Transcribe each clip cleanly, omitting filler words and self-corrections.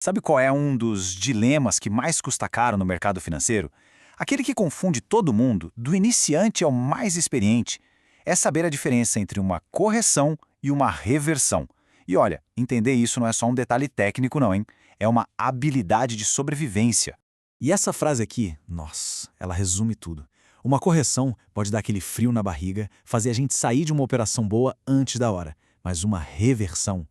Sabe qual é um dos dilemas que mais custa caro no mercado financeiro? Aquele que confunde todo mundo, do iniciante ao mais experiente, é saber a diferença entre uma correção e uma reversão. E olha, entender isso não é só um detalhe técnico não, hein? É uma habilidade de sobrevivência. E essa frase aqui, nossa, ela resume tudo. Uma correção pode dar aquele frio na barriga, fazer a gente sair de uma operação boa antes da hora. Mas uma reversão,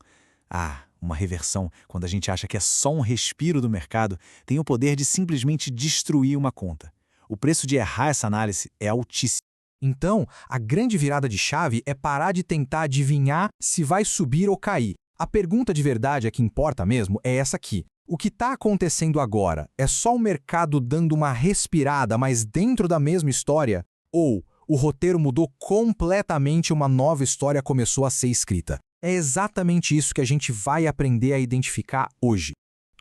quando a gente acha que é só um respiro do mercado, tem o poder de simplesmente destruir uma conta. O preço de errar essa análise é altíssimo. Então, a grande virada de chave é parar de tentar adivinhar se vai subir ou cair. A pergunta de verdade é que importa mesmo é essa aqui. O que está acontecendo agora é só o mercado dando uma respirada, mas dentro da mesma história? Ou o roteiro mudou completamente e uma nova história começou a ser escrita? É exatamente isso que a gente vai aprender a identificar hoje.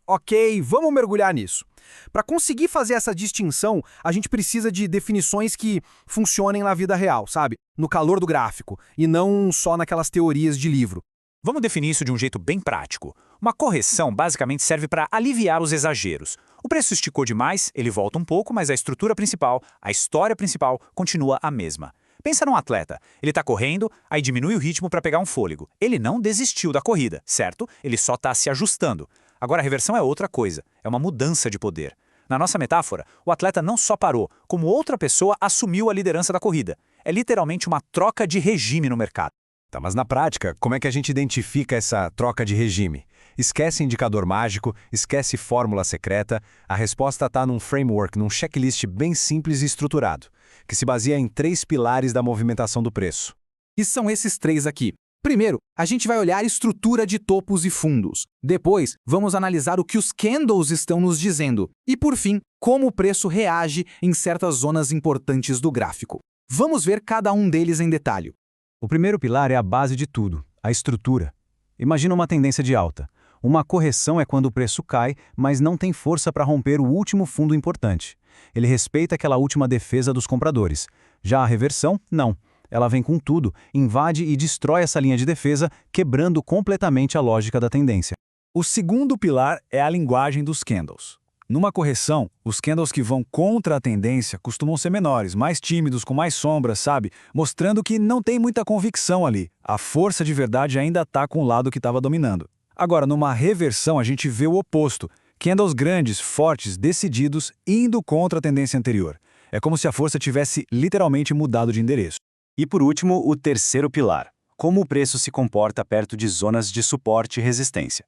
Ok, vamos mergulhar nisso. Para conseguir fazer essa distinção, a gente precisa de definições que funcionem na vida real, sabe? No calor do gráfico, e não só naquelas teorias de livro. Vamos definir isso de um jeito bem prático. Uma correção basicamente serve para aliviar os exageros. O preço esticou demais, ele volta um pouco, mas a estrutura principal, a história principal, continua a mesma. Pensa num atleta. Ele está correndo, aí diminui o ritmo para pegar um fôlego. Ele não desistiu da corrida, certo? Ele só está se ajustando. Agora, a reversão é outra coisa. É uma mudança de poder. Na nossa metáfora, o atleta não só parou, como outra pessoa assumiu a liderança da corrida. É literalmente uma troca de regime no mercado. Tá, mas na prática, como é que a gente identifica essa troca de regime? Esquece indicador mágico, esquece fórmula secreta. A resposta está num framework, num checklist bem simples e estruturado, que se baseia em 3 pilares da movimentação do preço. E são esses 3 aqui. Primeiro, a gente vai olhar a estrutura de topos e fundos. Depois, vamos analisar o que os candles estão nos dizendo. E por fim, como o preço reage em certas zonas importantes do gráfico. Vamos ver cada um deles em detalhe. O primeiro pilar é a base de tudo, a estrutura. Imagina uma tendência de alta. Uma correção é quando o preço cai, mas não tem força para romper o último fundo importante. Ele respeita aquela última defesa dos compradores. Já a reversão, não. Ela vem com tudo, invade e destrói essa linha de defesa, quebrando completamente a lógica da tendência. O segundo pilar é a linguagem dos candles. Numa correção, os candles que vão contra a tendência costumam ser menores, mais tímidos, com mais sombras, sabe? Mostrando que não tem muita convicção ali. A força de verdade ainda está com o lado que estava dominando. Agora, numa reversão, a gente vê o oposto. Candles grandes, fortes, decididos, indo contra a tendência anterior. É como se a força tivesse literalmente mudado de endereço. E por último, o terceiro pilar. Como o preço se comporta perto de zonas de suporte e resistência.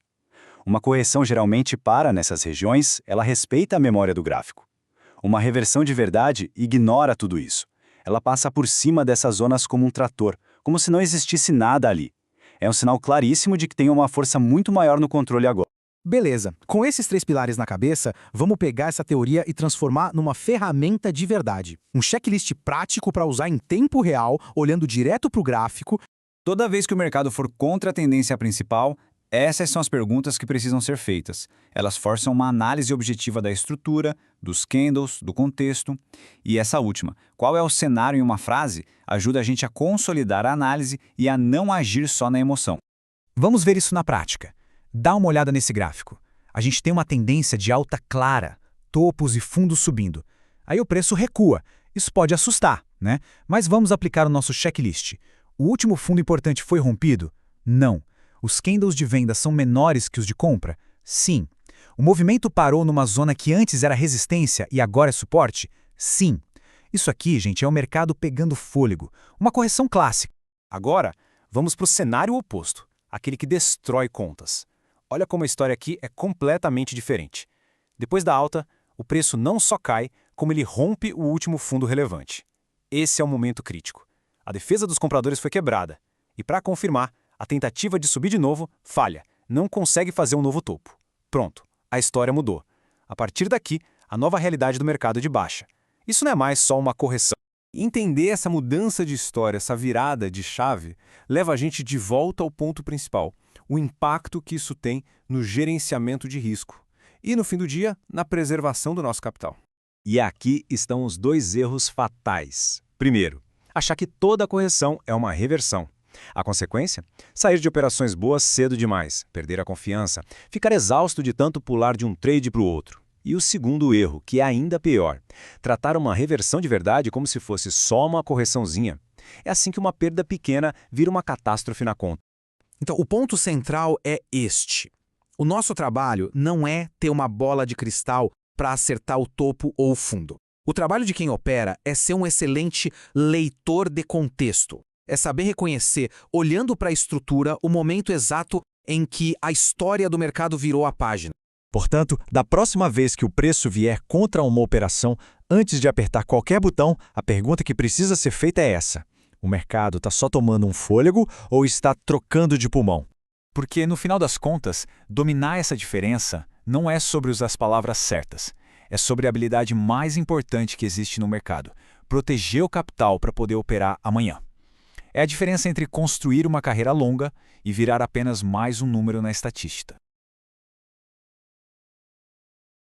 Uma correção geralmente para nessas regiões, ela respeita a memória do gráfico. Uma reversão de verdade ignora tudo isso. Ela passa por cima dessas zonas como um trator, como se não existisse nada ali. É um sinal claríssimo de que tem uma força muito maior no controle agora. Beleza, com esses 3 pilares na cabeça, vamos pegar essa teoria e transformar numa ferramenta de verdade. Um checklist prático para usar em tempo real, olhando direto para o gráfico. Toda vez que o mercado for contra a tendência principal, essas são as perguntas que precisam ser feitas. Elas forçam uma análise objetiva da estrutura, dos candles, do contexto. E essa última, qual é o cenário em uma frase, ajuda a gente a consolidar a análise e a não agir só na emoção. Vamos ver isso na prática. Dá uma olhada nesse gráfico. A gente tem uma tendência de alta clara, topos e fundos subindo. Aí o preço recua. Isso pode assustar, né? Mas vamos aplicar o nosso checklist. O último fundo importante foi rompido? Não. Os candles de venda são menores que os de compra? Sim. O movimento parou numa zona que antes era resistência e agora é suporte? Sim. Isso aqui, gente, é o mercado pegando fôlego. Uma correção clássica. Agora, vamos para o cenário oposto, aquele que destrói contas. Olha como a história aqui é completamente diferente. Depois da alta, o preço não só cai, como ele rompe o último fundo relevante. Esse é o momento crítico. A defesa dos compradores foi quebrada. E para confirmar, a tentativa de subir de novo falha, não consegue fazer um novo topo. Pronto, a história mudou. A partir daqui, a nova realidade do mercado é de baixa. Isso não é mais só uma correção. Entender essa mudança de história, essa virada de chave, leva a gente de volta ao ponto principal, o impacto que isso tem no gerenciamento de risco e, no fim do dia, na preservação do nosso capital. E aqui estão os 2 erros fatais. Primeiro, achar que toda correção é uma reversão. A consequência? Sair de operações boas cedo demais, perder a confiança, ficar exausto de tanto pular de um trade para o outro. E o segundo erro, que é ainda pior, tratar uma reversão de verdade como se fosse só uma correçãozinha. É assim que uma perda pequena vira uma catástrofe na conta. Então, o ponto central é este. O nosso trabalho não é ter uma bola de cristal para acertar o topo ou o fundo. O trabalho de quem opera é ser um excelente leitor de contexto. É saber reconhecer, olhando para a estrutura, o momento exato em que a história do mercado virou a página. Portanto, da próxima vez que o preço vier contra uma operação, antes de apertar qualquer botão, a pergunta que precisa ser feita é essa: o mercado está só tomando um fôlego ou está trocando de pulmão? Porque, no final das contas, dominar essa diferença não é sobre usar as palavras certas. É sobre a habilidade mais importante que existe no mercado: proteger o capital para poder operar amanhã. É a diferença entre construir uma carreira longa e virar apenas mais um número na estatística.